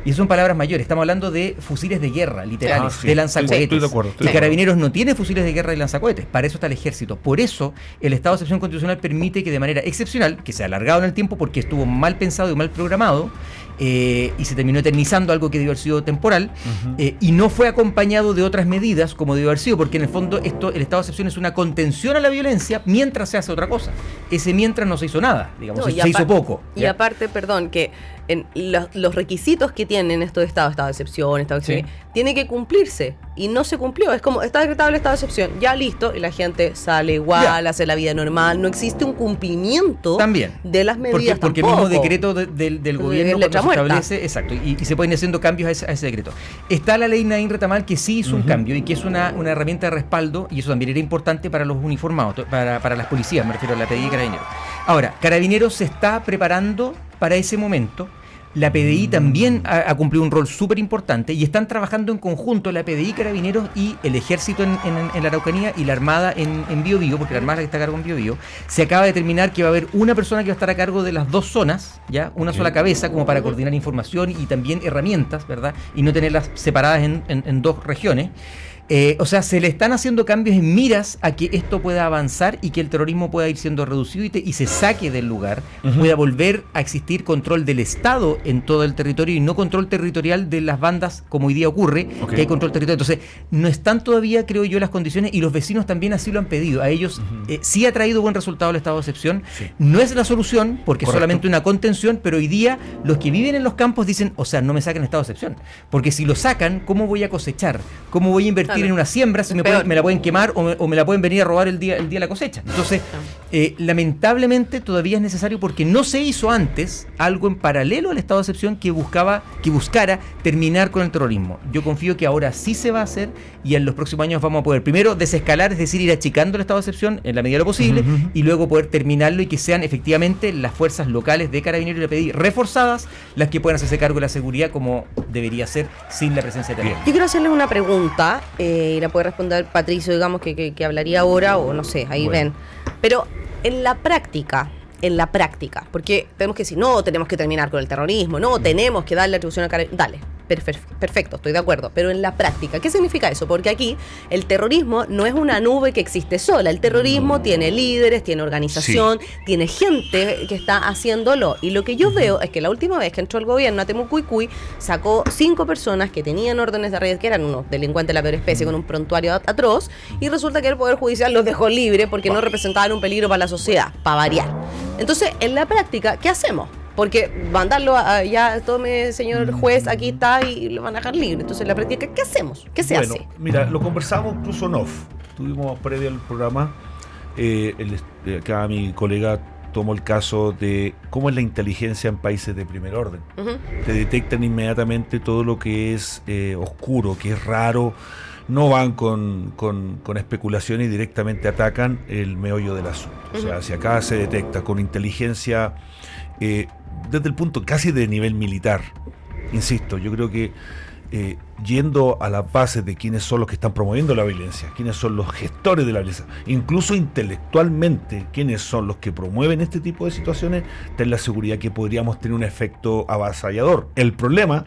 Y eso son palabras mayores. Estamos hablando de fusiles de guerra, literales, de lanzacohetes. Estoy de acuerdo. Y Carabineros no tiene fusiles de guerra y lanzacohetes. Para eso está el ejército. Por eso el estado de excepción constitucional permite que de manera excepcional, que se ha alargado en el tiempo porque estuvo mal pensado y mal programado, y se terminó eternizando algo que debió haber sido temporal, y no fue acompañado de otras medidas como debió haber sido, porque en el fondo el estado de excepción es una contención a la violencia mientras se hace otra cosa. Ese mientras no se hizo nada, digamos, se hizo poco. Y aparte, perdón, que en los requisitos que tienen estos estado de excepción, tiene que cumplirse y no se cumplió. Es como, está decretado el estado de excepción, ya listo, y la gente sale igual, hace la vida normal. No existe un cumplimiento también de las medidas. Porque el mismo decreto del gobierno se establece, exacto, y se pueden ir haciendo cambios a ese decreto. Está la ley Naín Retamal que sí hizo un cambio y que es una herramienta de respaldo, y eso también era importante para los uniformados, para las policías, me refiero a la PDI y Carabineros. Ahora, Carabineros se está preparando para ese momento. La PDI también ha cumplido un rol súper importante y están trabajando en conjunto la PDI, Carabineros y el Ejército en la Araucanía y la Armada en Biobío, porque la Armada es la que está a cargo en Biobío. Se acaba de determinar que va a haber una persona que va a estar a cargo de las dos zonas, ¿ya? Una sola cabeza como para coordinar información y también herramientas, ¿verdad? Y no tenerlas separadas en dos regiones. O sea, se le están haciendo cambios en miras a que esto pueda avanzar y que el terrorismo pueda ir siendo reducido y se saque del lugar, pueda volver a existir control del Estado en todo el territorio y no control territorial de las bandas como hoy día ocurre, que hay control territorial. Entonces, no están todavía, creo yo, las condiciones, y los vecinos también así lo han pedido. A ellos sí ha traído buen resultado el estado de excepción. Sí. No es la solución, porque es solamente una contención, pero hoy día los que viven en los campos dicen, o sea, no me saquen estado de excepción, porque si lo sacan, ¿cómo voy a cosechar? ¿Cómo voy a invertir en una siembra si me la pueden quemar o me la pueden venir a robar el día de la cosecha? Entonces, lamentablemente todavía es necesario, porque no se hizo antes algo en paralelo al estado de excepción que buscara terminar con el terrorismo. Yo confío que ahora sí se va a hacer, y en los próximos años vamos a poder primero desescalar, es decir, ir achicando el estado de excepción en la medida de lo posible, y luego poder terminarlo y que sean efectivamente las fuerzas locales de Carabineros y la PDI reforzadas las que puedan hacerse cargo de la seguridad como debería ser sin la presencia de terrorismo. Yo quiero hacerles una pregunta, y la puede responder Patricio, digamos, que hablaría ahora, o no sé, ahí ven. Pero en la práctica, porque tenemos que decir, no, tenemos que terminar con el terrorismo, no, tenemos que darle atribución a Carabineros. Dale, perfecto, estoy de acuerdo. Pero en la práctica, ¿qué significa eso? Porque aquí el terrorismo no es una nube que existe sola. El terrorismo tiene líderes, tiene organización, tiene gente que está haciéndolo. Y lo que yo veo es que la última vez que entró el gobierno a Temucuicui, sacó 5 personas que tenían órdenes de arresto, que eran unos delincuentes de la peor especie con un prontuario atroz, y resulta que el Poder Judicial los dejó libres porque no representaban un peligro para la sociedad, para variar. Entonces, en la práctica, ¿qué hacemos? Porque mandarlo ya, tome, señor juez, aquí está, y lo van a dejar libre. Entonces, en la práctica, ¿qué hacemos? ¿Qué se hace? Mira, lo conversamos incluso en off. Tuvimos previo al programa, acá mi colega tomó el caso de cómo es la inteligencia en países de primer orden. Te detectan inmediatamente todo lo que es oscuro, que es raro. No van con especulaciones y directamente atacan el meollo del asunto. O sea, si acá se detecta con inteligencia desde el punto casi de nivel militar. Insisto, yo creo que yendo a las bases de quiénes son los que están promoviendo la violencia, quiénes son los gestores de la violencia, incluso intelectualmente, quiénes son los que promueven este tipo de situaciones, ten la seguridad que podríamos tener un efecto avasallador. El problema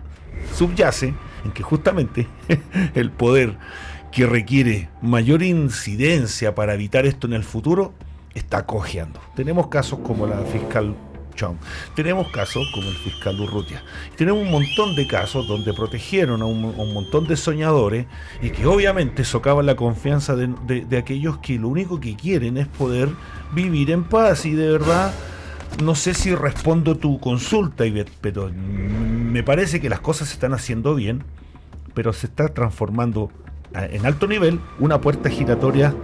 subyace en que justamente el poder que requiere mayor incidencia para evitar esto en el futuro está cojeando. Tenemos casos como la fiscal Chong, tenemos casos como el fiscal Urrutia, tenemos un montón de casos donde protegieron a un montón de soñadores y que obviamente socavan la confianza de aquellos que lo único que quieren es poder vivir en paz. Y de verdad, no sé si respondo tu consulta, Ivette, pero me parece que las cosas se están haciendo bien, pero se está transformando en alto nivel una puerta giratoria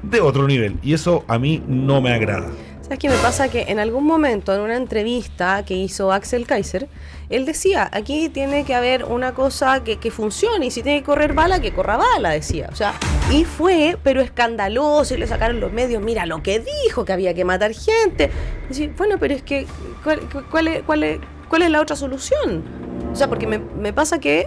de otro nivel, y eso a mí no me agrada. ¿Sabes qué me pasa? Que en algún momento, en una entrevista que hizo Axel Kaiser, él decía, aquí tiene que haber una cosa que funcione, y si tiene que correr bala, que corra bala, decía. O sea, y fue, pero escandaloso, y le sacaron los medios, mira lo que dijo, que había que matar gente. Y decía, bueno, pero es que, ¿cuál es la otra solución? O sea, porque me pasa que,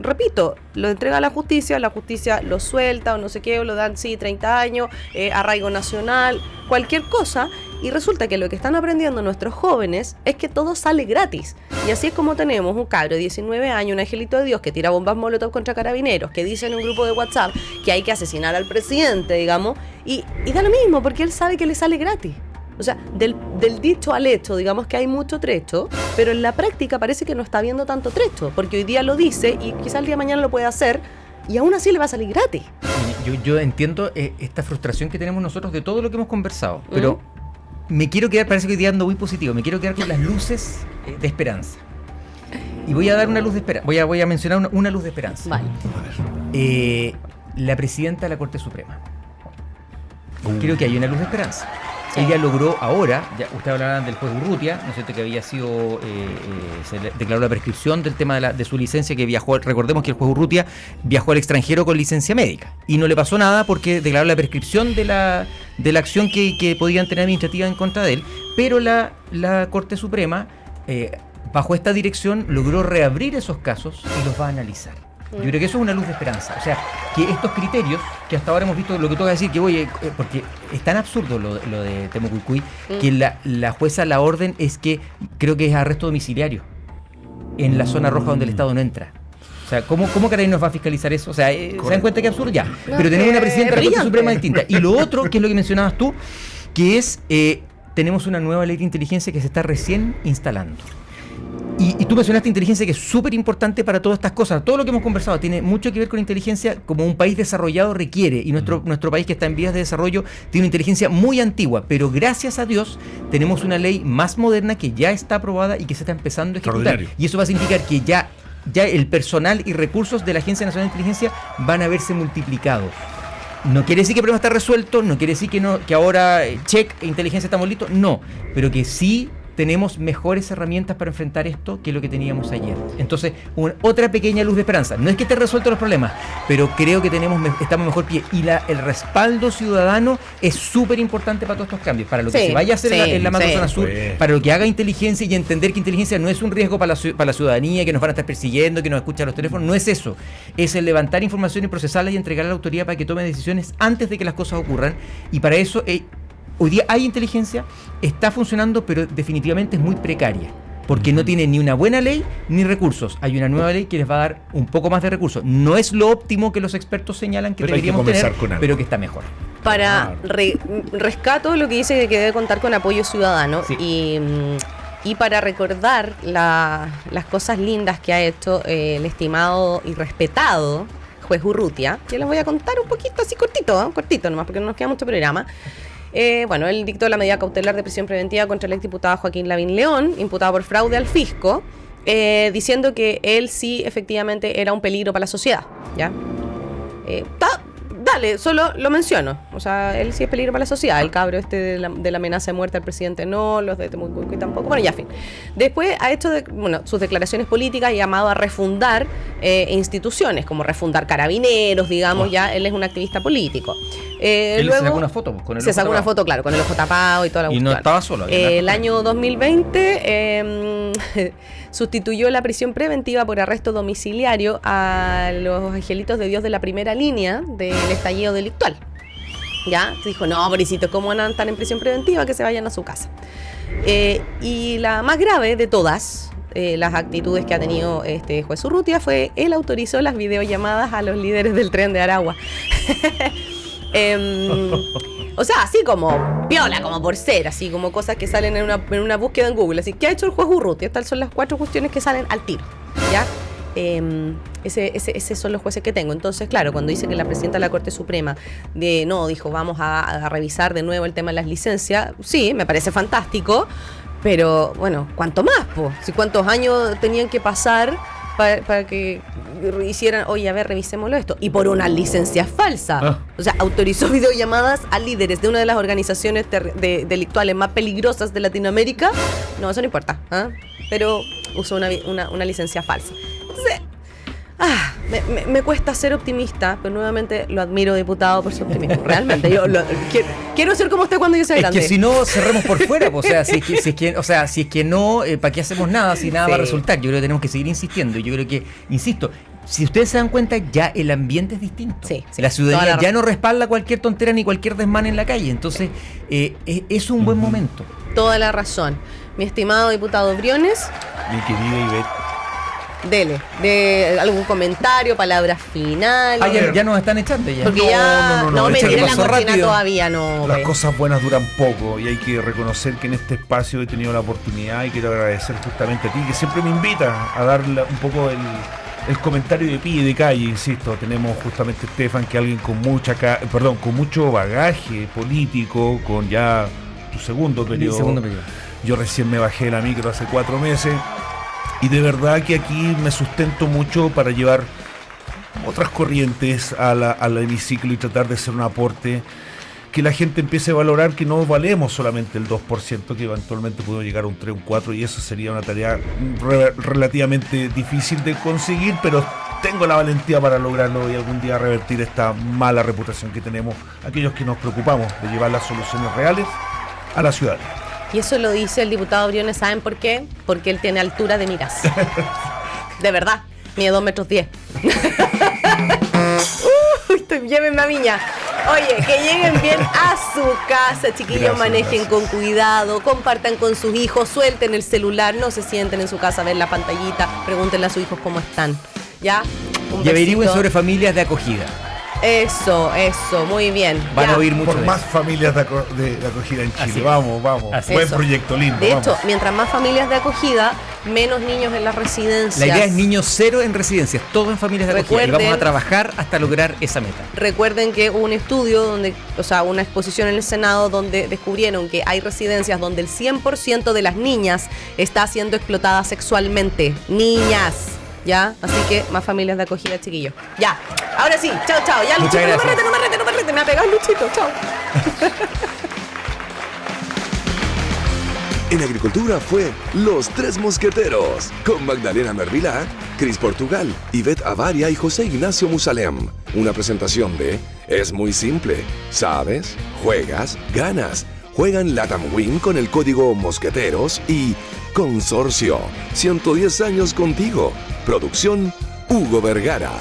repito, lo entrega a la justicia lo suelta o no sé qué, o lo dan, 30 años, arraigo nacional, cualquier cosa, y resulta que lo que están aprendiendo nuestros jóvenes es que todo sale gratis. Y así es como tenemos un cabro de 19 años, un angelito de Dios, que tira bombas molotov contra carabineros, que dice en un grupo de WhatsApp que hay que asesinar al presidente, digamos, y da lo mismo, porque él sabe que le sale gratis. O sea, del dicho al hecho, digamos que hay mucho trecho, pero en la práctica parece que no está habiendo tanto trecho, porque hoy día lo dice y quizás el día de mañana lo puede hacer, y aún así le va a salir gratis. Yo entiendo esta frustración que tenemos nosotros de todo lo que hemos conversado, pero me quiero quedar, parece que hoy día ando muy positivo, me quiero quedar con las luces de esperanza. Y voy a dar una luz de esperanza, voy a mencionar una luz de esperanza. Vale. La presidenta de la Corte Suprema. Creo que hay una luz de esperanza. Ella logró ahora, ya usted hablaba del juez Urrutia, ¿no es cierto?, que había sido, se declaró la prescripción del tema de su licencia, que viajó, recordemos que el juez Urrutia viajó al extranjero con licencia médica, y no le pasó nada porque declaró la prescripción de la acción que podían tener administrativa en contra de él, pero la Corte Suprema, bajo esta dirección, logró reabrir esos casos y los va a analizar. Yo creo que eso es una luz de esperanza. O sea, que estos criterios, que hasta ahora hemos visto, lo que toca decir, que porque es tan absurdo lo de Temucuicui, que la jueza, la orden es que, creo que es arresto domiciliario en la zona roja donde el Estado no entra. O sea, ¿cómo Carabineros nos va a fiscalizar eso? O sea, ¿se dan cuenta que es absurdo? Ya. No, Pero tenemos una presidenta de la Corte brillante. Suprema distinta. Y lo otro, que es lo que mencionabas tú, que es, tenemos una nueva ley de inteligencia que se está recién instalando. Y tú mencionaste inteligencia, que es súper importante para todas estas cosas. Todo lo que hemos conversado tiene mucho que ver con inteligencia, como un país desarrollado requiere. Y nuestro país, que está en vías de desarrollo, tiene una inteligencia muy antigua. Pero gracias a Dios tenemos una ley más moderna que ya está aprobada y que se está empezando a ejecutar. Y eso va a significar que ya el personal y recursos de la Agencia Nacional de Inteligencia van a verse multiplicados. No quiere decir que el problema está resuelto, no quiere decir que ahora check, inteligencia, estamos listos. No, pero que sí tenemos mejores herramientas para enfrentar esto que lo que teníamos ayer. Entonces, otra pequeña luz de esperanza. No es que esté resuelto los problemas, pero creo que estamos mejor pie. Y el respaldo ciudadano es súper importante para todos estos cambios. Para lo que se vaya a hacer en la macrozona sur, para lo que haga inteligencia y entender que inteligencia no es un riesgo para la ciudadanía, que nos van a estar persiguiendo, que nos escuchan los teléfonos. No es eso. Es el levantar información y procesarla y entregarla a la autoridad para que tome decisiones antes de que las cosas ocurran. Y para eso hoy día hay inteligencia, está funcionando, pero definitivamente es muy precaria, porque no tiene ni una buena ley ni recursos. Hay una nueva ley que les va a dar un poco más de recursos. No es lo óptimo que los expertos señalan que deberíamos tener, pero que está mejor. Para rescato lo que dice que debe contar con apoyo ciudadano, sí. Y para recordar las cosas lindas que ha hecho el estimado y respetado juez Urrutia, que les voy a contar un poquito así cortito nomás, porque no nos queda mucho programa. Bueno, él dictó la medida cautelar de prisión preventiva contra el exdiputado Joaquín Lavín León, imputado por fraude al fisco, diciendo que él sí efectivamente era un peligro para la sociedad, ¿ya? Dale, solo lo menciono. O sea, él sí es peligro para la sociedad. El cabro de la amenaza de muerte al presidente no, los de Temucuico tampoco. Bueno, ya, fin. Después ha hecho sus declaraciones políticas y llamado a refundar instituciones, como refundar Carabineros, digamos, ya. Él es un activista político. Él luego, se sacó una foto con el se sacó una foto, claro, con el ojo tapado y toda la cuestión. Y no estaba solo. El año 2020 sustituyó la prisión preventiva por arresto domiciliario a los angelitos de Dios de la primera línea del estallido delictual. ¿Ya? Dijo, no, pobrecito, ¿cómo van a estar en prisión preventiva? Que se vayan a su casa. Y la más grave de todas las actitudes que ha tenido este juez Urrutia fue, él autorizó las videollamadas a los líderes del Tren de Aragua. O sea, así como piola, como por ser, así como cosas que salen en una búsqueda en Google. Así, ¿qué ha hecho el juez Urrutia? Estas son las 4 cuestiones que salen al tiro, ¿ya? Esos son los jueces que tengo. Entonces, claro, cuando dice que la presidenta de la Corte Suprema dijo, vamos a revisar de nuevo el tema de las licencias, sí, me parece fantástico, pero bueno, ¿cuánto más, po? Si cuántos años tenían que pasar para que hicieran, oye, a ver, revisémoslo esto, y por una licencia falsa. O sea, autorizó videollamadas a líderes de una de las organizaciones delictuales más peligrosas de Latinoamérica. No, eso no importa, pero usó una licencia falsa. Entonces, me cuesta ser optimista, pero nuevamente lo admiro, diputado, por su optimismo. Realmente, yo quiero ser como usted cuando yo sea grande. Es que si no, cerremos por fuera. O sea, si es que no, ¿para qué hacemos nada si nada va a resultar? Yo creo que tenemos que seguir insistiendo. Yo creo que, insisto, si ustedes se dan cuenta, ya el ambiente es distinto. Sí, la ciudadanía ya no respalda cualquier tontera ni cualquier desmán en la calle. Entonces, es un buen momento. Toda la razón. Mi estimado diputado Briones. Mi querida Ivette. Dele, de algún comentario, palabras finales. Ya nos están echando ya. Porque no me tiré la cortina todavía, no. Las cosas buenas duran poco y hay que reconocer que en este espacio he tenido la oportunidad y quiero agradecer justamente a ti, que siempre me invita a dar un poco el comentario de pie y de calle, insisto. Tenemos justamente a Estefan, que es alguien con mucho bagaje político, con ya tu segundo periodo. Yo recién me bajé de la micro hace 4 meses. Y de verdad que aquí me sustento mucho para llevar otras corrientes al hemiciclo y tratar de hacer un aporte que la gente empiece a valorar que no valemos solamente el 2%, que eventualmente pudo llegar a un 3, un 4, y eso sería una tarea relativamente difícil de conseguir, pero tengo la valentía para lograrlo y algún día revertir esta mala reputación que tenemos aquellos que nos preocupamos de llevar las soluciones reales a la ciudadanía. Y eso lo dice el diputado Briones, ¿saben por qué? Porque él tiene altura de miras. De verdad, mide 2,10 metros. Llévenme a Viña. Oye, que lleguen bien a su casa, chiquillos. Manejen con cuidado, compartan con sus hijos, suelten el celular, no se sienten en su casa a ver la pantallita, pregúntenle a sus hijos cómo están. ¿Ya? Un Y averigüen besito. sobre familias de acogida. Eso, muy bien. Van ya. a oír mucho Por de más eso. familias de acogida en Chile. Así es. Vamos. Así Buen Eso. proyecto lindo. De vamos. hecho, mientras más familias de acogida, menos niños en las residencias. La idea es niños cero en residencias, todo en familias de acogida. Y Recuerden- vamos a trabajar hasta lograr esa meta. Recuerden que hubo un estudio donde, o sea, una exposición en el Senado donde descubrieron que hay residencias donde el 100% de las niñas está siendo explotada sexualmente. Niñas. ¿Ya? Así que más familias de acogida, chiquillos. Ya. Ahora sí. Chao. Ya, Muchas Luchito, no me gracias. rete. Me ha pegado el Luchito. Chao. En agricultura fue Los Tres Mosqueteros, con Magdalena Mervilá, Cris Portugal, Ivette Avaria y José Ignacio Musalem. Una presentación de Es muy simple. ¿Sabes? Juegas, ganas. Juegan Latam Win con el código Mosqueteros y Consorcio. 110 años contigo. Producción Hugo Vergara.